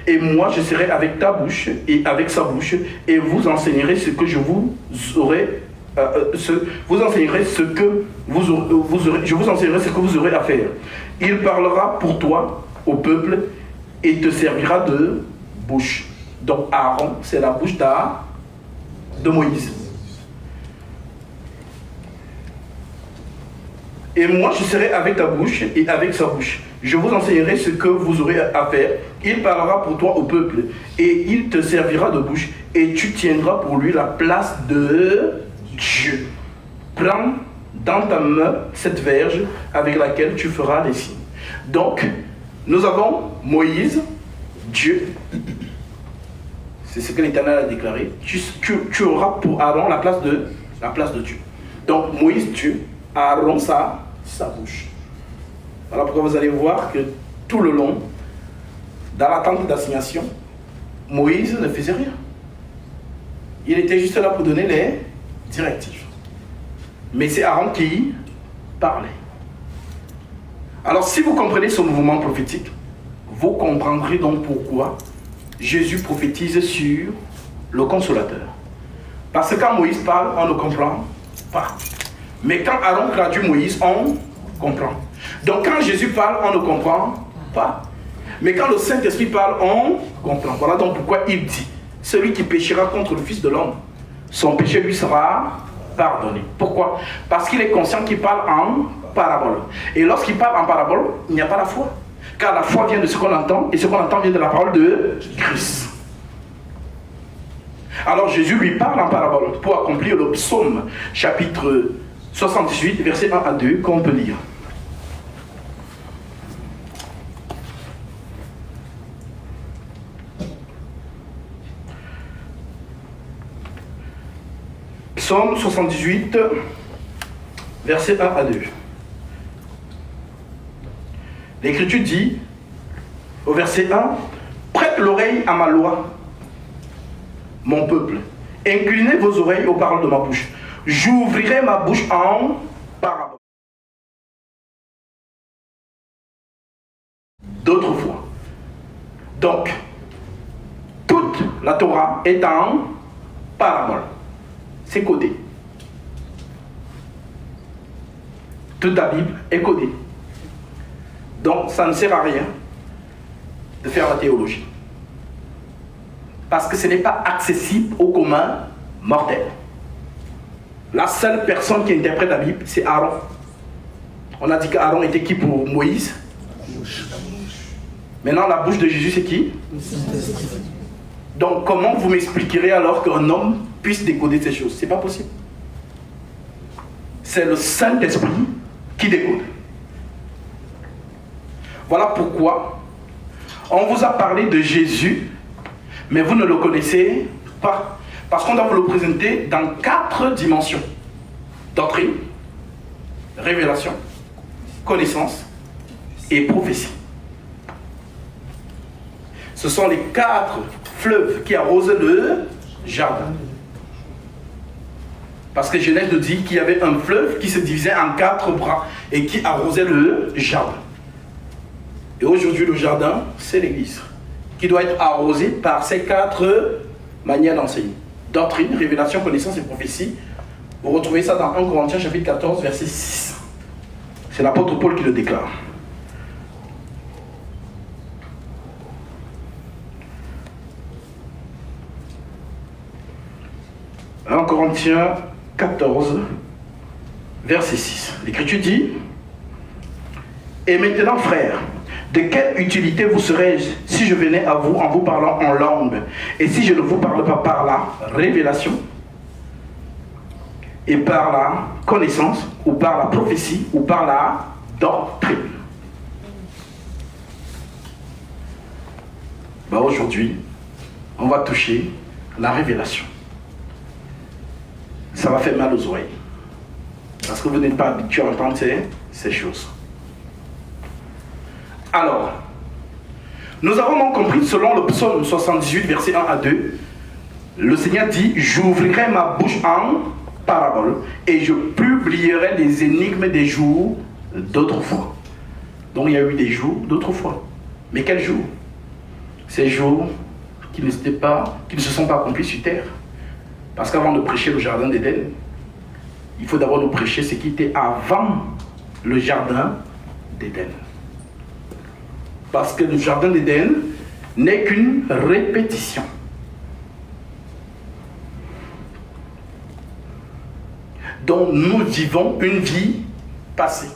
Et moi, je serai avec ta bouche et avec sa bouche, et vous enseignerez ce que je vous aurai. Vous enseignerez ce que je vous enseignerai ce que vous aurez à faire. Il parlera pour toi au peuple et te servira de bouche. Donc Aaron, c'est la bouche de Moïse. Et moi, je serai avec ta bouche et avec sa bouche. Je vous enseignerai ce que vous aurez à faire. Il parlera pour toi au peuple et il te servira de bouche et tu tiendras pour lui la place de Dieu. Prends dans ta main cette verge avec laquelle tu feras les signes. Donc, nous avons Moïse, Dieu. C'est ce que l'Éternel a déclaré. Tu auras pour Aaron la place de Dieu. Donc, Moïse, Dieu, Aaron, sa bouche. Voilà pourquoi vous allez voir que tout le long, dans la tente d'assignation, Moïse ne faisait rien. Il était juste là pour donner les directives. Mais c'est Aaron qui parlait. Alors si vous comprenez ce mouvement prophétique, vous comprendrez donc pourquoi Jésus prophétise sur le Consolateur. Parce que quand Moïse parle, on ne comprend pas. Mais quand Aaron traduit Moïse, on comprend. Donc quand Jésus parle, on ne comprend pas. Mais quand le Saint-Esprit parle, on comprend. Voilà donc pourquoi il dit, celui qui péchera contre le Fils de l'homme, son péché lui sera pardonné. Pourquoi? Parce qu'il est conscient qu'il parle en parabole. Et lorsqu'il parle en parabole, il n'y a pas la foi. Car la foi vient de ce qu'on entend, et ce qu'on entend vient de la parole de Christ. Alors Jésus lui parle en parabole pour accomplir le psaume chapitre 78, versets 1 à 2, qu'on peut lire. Psaume 78, versets 1 à 2. L'Écriture dit, au verset 1, « Prête l'oreille à ma loi, mon peuple. Inclinez vos oreilles aux paroles de ma bouche. J'ouvrirai ma bouche en parabole. » D'autres fois. Donc, toute la Torah est en parabole. C'est codé. Toute la Bible est codée. Donc, ça ne sert à rien de faire la théologie. Parce que ce n'est pas accessible au commun mortel. La seule personne qui interprète la Bible, c'est Aaron. On a dit qu'Aaron était qui pour Moïse? Maintenant, la bouche de Jésus, c'est qui? Donc, comment vous m'expliquerez alors qu'un homme puisse décoder ces choses? C'est pas possible. C'est le Saint-Esprit qui décode. Voilà pourquoi on vous a parlé de Jésus, mais vous ne le connaissez pas. Parce qu'on doit vous le présenter dans 4 dimensions. Doctrine, révélation, connaissance et prophétie. Ce sont les 4 fleuves qui arrosent le jardin. Parce que Genèse nous dit qu'il y avait un fleuve qui se divisait en 4 bras et qui arrosait le jardin. Et aujourd'hui, le jardin, c'est l'Église, qui doit être arrosée par ces 4 manières d'enseigner. Doctrine, révélation, connaissance et prophétie. Vous retrouvez ça dans 1 Corinthiens chapitre 14, verset 6. C'est l'apôtre Paul qui le déclare. « 1 Corinthiens 14, verset 6. L'Écriture dit « Et maintenant, frères, de quelle utilité vous serais-je si je venais à vous en vous parlant en langue, et si je ne vous parle pas par la révélation, et par la connaissance, ou par la prophétie, ou par la doctrine ?» Aujourd'hui, on va toucher la révélation. Ça va faire mal aux oreilles. Parce que vous n'êtes pas habitué à entendre ces choses. Alors, nous avons donc compris, selon le psaume 78, verset 1 à 2, le Seigneur dit « J'ouvrirai ma bouche en parabole et je publierai les énigmes des jours d'autrefois. » Donc il y a eu des jours d'autrefois. Mais quels jours? Ces jours qui ne se sont pas accomplis sur terre. Parce qu'avant de prêcher le jardin d'Éden, il faut d'abord nous prêcher ce qui était avant le jardin d'Éden. Parce que le jardin d'Éden n'est qu'une répétition. Donc nous vivons une vie passée.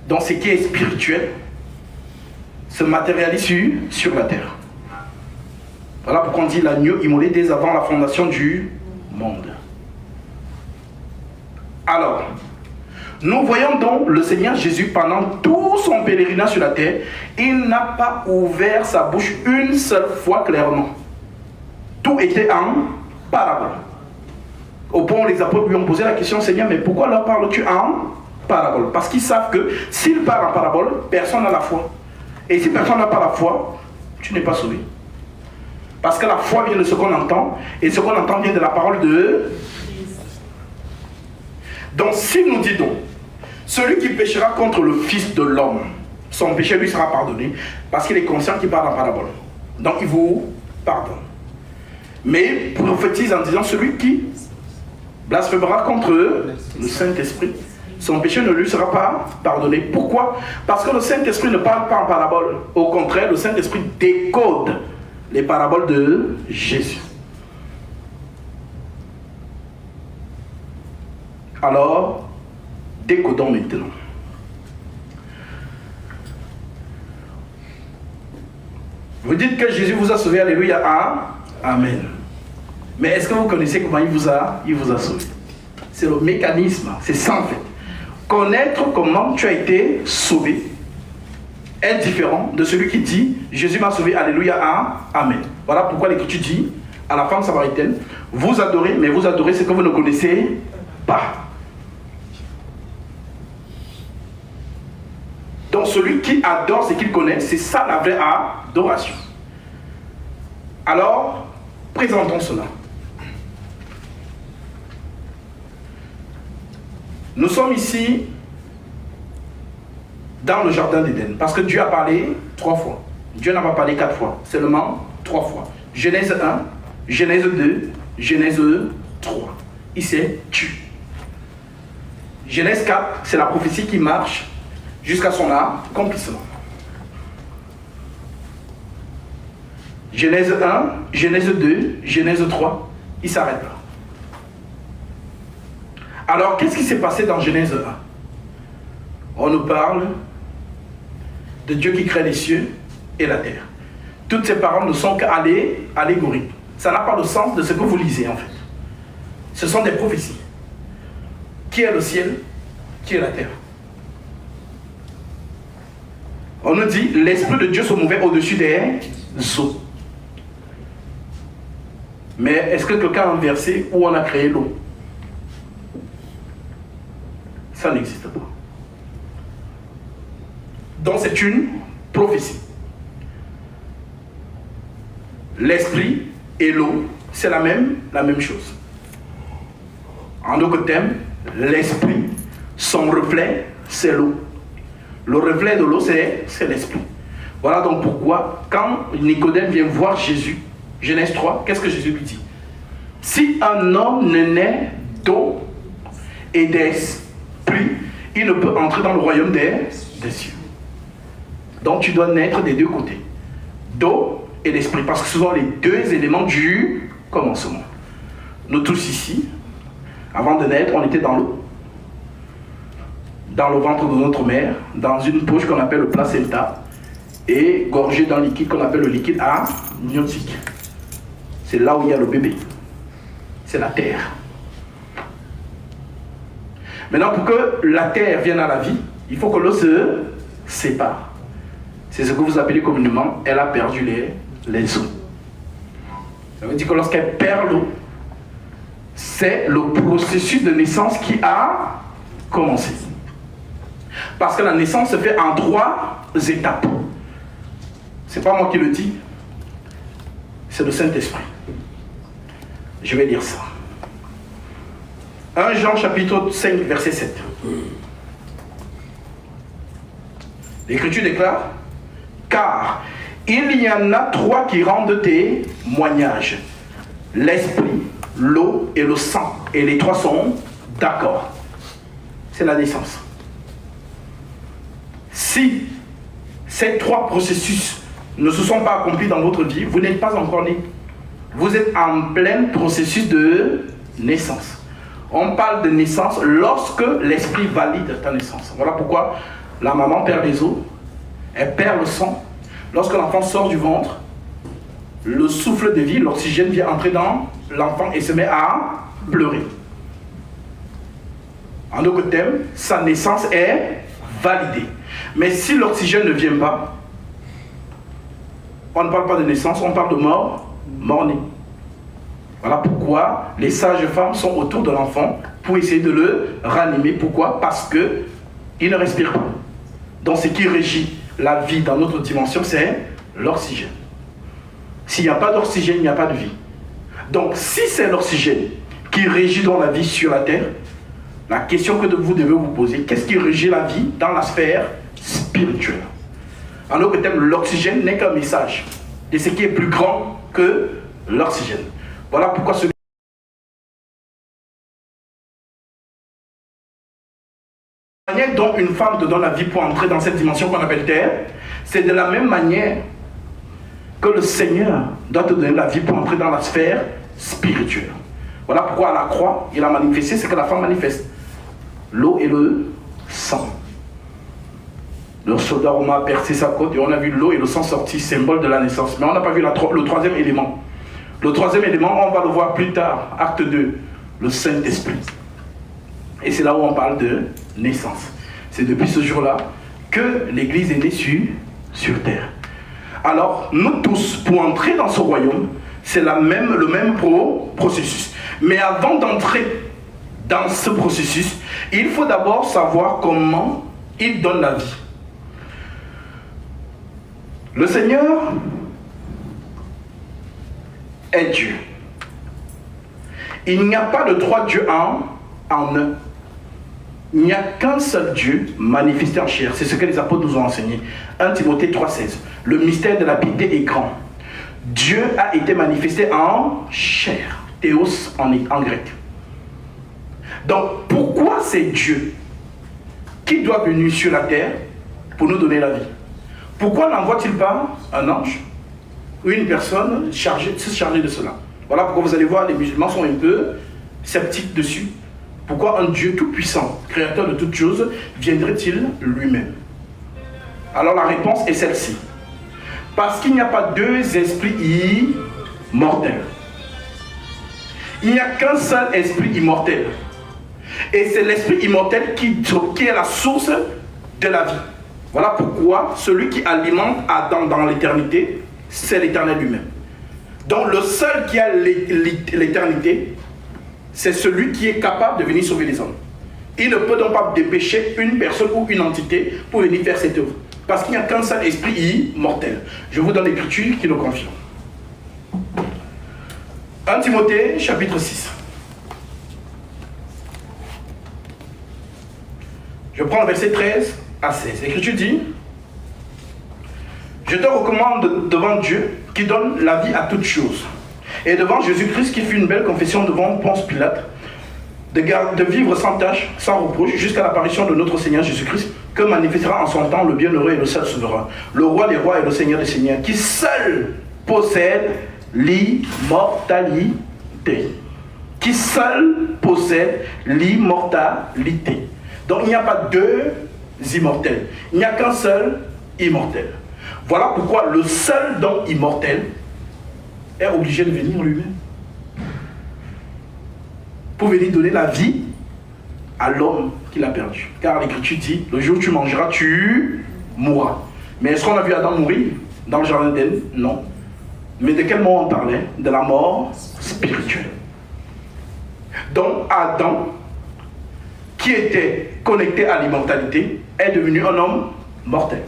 Donc ce qui est spirituel se matérialise sur la terre. Voilà pourquoi on dit l'agneau immolé dès avant la fondation du monde. Alors, nous voyons donc le Seigneur Jésus pendant tout son pèlerinage sur la terre, il n'a pas ouvert sa bouche une seule fois clairement. Tout était en parabole. Au point où les apôtres lui ont posé la question, Seigneur, mais pourquoi leur parles-tu en parabole? Parce qu'ils savent que s'ils parlent en parabole, personne n'a la foi. Et si personne n'a pas la foi, tu n'es pas sauvé. Parce que la foi vient de ce qu'on entend, et ce qu'on entend vient de la parole de Jésus. Donc si nous disons, celui qui péchera contre le Fils de l'homme, son péché lui sera pardonné, parce qu'il est conscient qu'il parle en parabole. Donc il vous pardonne. Mais prophétise en disant, celui qui blasphémera contre le Saint-Esprit, son péché ne lui sera pas pardonné. Pourquoi? Parce que le Saint-Esprit ne parle pas en parabole. Au contraire, le Saint-Esprit décode les paraboles de Jésus. Alors, décodons maintenant. Vous dites que Jésus vous a sauvé, alléluia, amen. Mais est-ce que vous connaissez comment il vous a sauvé? C'est le mécanisme, c'est ça en fait. Connaître comment tu as été sauvé est différent de celui qui dit Jésus m'a sauvé, alléluia, amen. Voilà pourquoi l'Écriture dit à la femme samaritaine, vous adorez, mais vous adorez ce que vous ne connaissez pas. Donc celui qui adore ce qu'il connaît, c'est ça la vraie adoration. Alors, présentons cela. Nous sommes ici dans le jardin d'Éden, parce que Dieu a parlé 3 fois. Dieu n'a pas parlé 4 fois, seulement 3 fois. Genèse 1, Genèse 2, Genèse 3. Il s'est tu. Genèse 4, c'est la prophétie qui marche jusqu'à son accomplissement. Genèse 1, Genèse 2, Genèse 3, il s'arrête là. Alors, qu'est-ce qui s'est passé dans Genèse 1? On nous parle de Dieu qui crée les cieux et la terre. Toutes ces paroles ne sont qu'allégories. Ça n'a pas le sens de ce que vous lisez en fait. Ce sont des prophéties. Qui est le ciel? Qui est la terre? On nous dit, l'Esprit de Dieu se mouvait au-dessus des eaux. Mais est-ce que quelqu'un a un verset où on a créé l'eau? Ça n'existe pas. Donc c'est une prophétie. L'esprit et l'eau, c'est la même chose. En d'autres termes, l'esprit, son reflet, c'est l'eau. Le reflet de l'eau, c'est l'esprit. Voilà donc pourquoi, quand Nicodème vient voir Jésus, Genèse 3, qu'est-ce que Jésus lui dit? Si un homme ne naît d'eau et d'esprit, il ne peut entrer dans le royaume des cieux. Donc tu dois naître des deux côtés, d'eau et d'esprit, parce que ce sont les deux éléments du commencement. Nous tous ici, avant de naître, on était dans l'eau, dans le ventre de notre mère, dans une poche qu'on appelle le placenta, et gorgé d'un liquide qu'on appelle le liquide amniotique. C'est là où il y a le bébé. C'est la terre. Maintenant, pour que la terre vienne à la vie, il faut que l'eau se sépare. C'est ce que vous appelez communément, elle a perdu les os. Ça veut dire que lorsqu'elle perd l'eau, c'est le processus de naissance qui a commencé. Parce que la naissance se fait en 3 étapes. C'est pas moi qui le dis, c'est le Saint-Esprit. Je vais lire ça. 1 Jean chapitre 5 verset 7. L'Écriture déclare: car il y en a 3 qui rendent témoignage: l'esprit, l'eau et le sang. Et les 3 sont d'accord. C'est la naissance. Si ces 3 processus ne se sont pas accomplis dans votre vie, vous n'êtes pas encore né. Vous êtes en plein processus de naissance. On parle de naissance lorsque l'esprit valide ta naissance. Voilà pourquoi la maman perd les os, elle perd le sang. Lorsque l'enfant sort du ventre, le souffle de vie, l'oxygène vient entrer dans l'enfant et se met à pleurer. En d'autres termes, sa naissance est validée. Mais si l'oxygène ne vient pas, on ne parle pas de naissance, on parle de mort-né. Voilà pourquoi les sages femmes sont autour de l'enfant pour essayer de le ranimer. Pourquoi? Parce qu'il ne respire pas. Donc ce qui régit la vie dans notre dimension, c'est l'oxygène. S'il n'y a pas d'oxygène, il n'y a pas de vie. Donc si c'est l'oxygène qui régit dans la vie sur la terre, la question que vous devez vous poser, qu'est-ce qui régit la vie dans la sphère spirituelle? En d'autres termes, l'oxygène n'est qu'un message de ce qui est plus grand que l'oxygène. Voilà pourquoi la manière dont une femme te donne la vie pour entrer dans cette dimension qu'on appelle terre, c'est de la même manière que le Seigneur doit te donner la vie pour entrer dans la sphère spirituelle. Voilà pourquoi à la croix, il a manifesté ce que la femme manifeste: l'eau et le sang. Le soldat romain a percé sa côte et on a vu l'eau et le sang sortir, symbole de la naissance. Mais on n'a pas vu le 3e élément. Le 3e élément, on va le voir plus tard, acte 2, le Saint-Esprit. Et c'est là où on parle de naissance. C'est depuis ce jour-là que l'Église est née sur terre. Alors, nous tous, pour entrer dans ce royaume, c'est le même processus. Mais avant d'entrer dans ce processus, il faut d'abord savoir comment il donne la vie. Le Seigneur est Dieu. Il n'y a pas de 3 dieux en un. Il n'y a qu'un seul Dieu manifesté en chair. C'est ce que les apôtres nous ont enseigné. 1 Timothée 3,16. Le mystère de la piété est grand. Dieu a été manifesté en chair. Théos en grec. Donc pourquoi c'est Dieu qui doit venir sur la terre pour nous donner la vie? Pourquoi n'envoie-t-il pas un ange? ou une personne se charger de cela. Voilà pourquoi vous allez voir, les musulmans sont un peu sceptiques dessus. Pourquoi un Dieu tout-puissant, créateur de toutes choses, viendrait-il lui-même? Alors la réponse est celle-ci. Parce qu'il n'y a pas deux esprits immortels. Il n'y a qu'un seul esprit immortel. Et c'est l'esprit immortel qui est la source de la vie. Voilà pourquoi celui qui alimente Adam dans l'éternité, c'est l'Éternel lui-même. Donc le seul qui a l'éternité, c'est celui qui est capable de venir sauver les hommes. Il ne peut donc pas dépêcher une personne ou une entité pour venir faire cette œuvre. Parce qu'il n'y a qu'un seul esprit immortel. Je vous donne l'écriture qui le confirme. 1 Timothée, chapitre 6. Je prends le verset 13 à 16. L'écriture dit: je te recommande devant Dieu qui donne la vie à toutes choses, et devant Jésus-Christ qui fit une belle confession devant Ponce Pilate, de vivre sans tâche, sans reproche, jusqu'à l'apparition de notre Seigneur Jésus-Christ, que manifestera en son temps le bienheureux et le seul souverain, le roi des rois et le Seigneur des seigneurs, qui seul possède l'immortalité. Qui seul possède l'immortalité. Donc il n'y a pas deux immortels. Il n'y a qu'un seul immortel. Voilà pourquoi le seul donc immortel est obligé de venir lui-même. Pour venir donner la vie à l'homme qu'il a perdu. Car l'Écriture dit, le jour où tu mangeras, tu mourras. Mais est-ce qu'on a vu Adam mourir dans le jardin d'Éden? Non. Mais de quelle mort on parlait? De la mort spirituelle. Donc Adam, qui était connecté à l'immortalité, est devenu un homme mortel.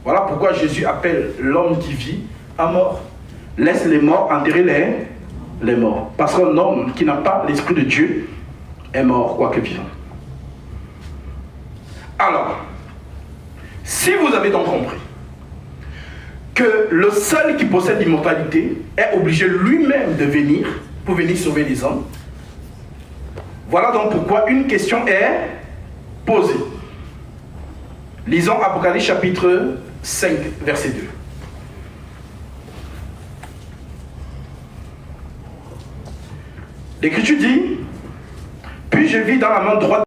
Voilà pourquoi Jésus appelle l'homme qui vit un mort. Laisse les morts enterrer les morts. Parce qu'un homme qui n'a pas l'Esprit de Dieu est mort, quoique vivant. Alors, si vous avez donc compris que le seul qui possède l'immortalité est obligé lui-même de venir pour venir sauver les hommes, voilà donc pourquoi une question est posée. Lisons Apocalypse chapitre 5, verset 2. L'Écriture dit: puis je vis dans la main droite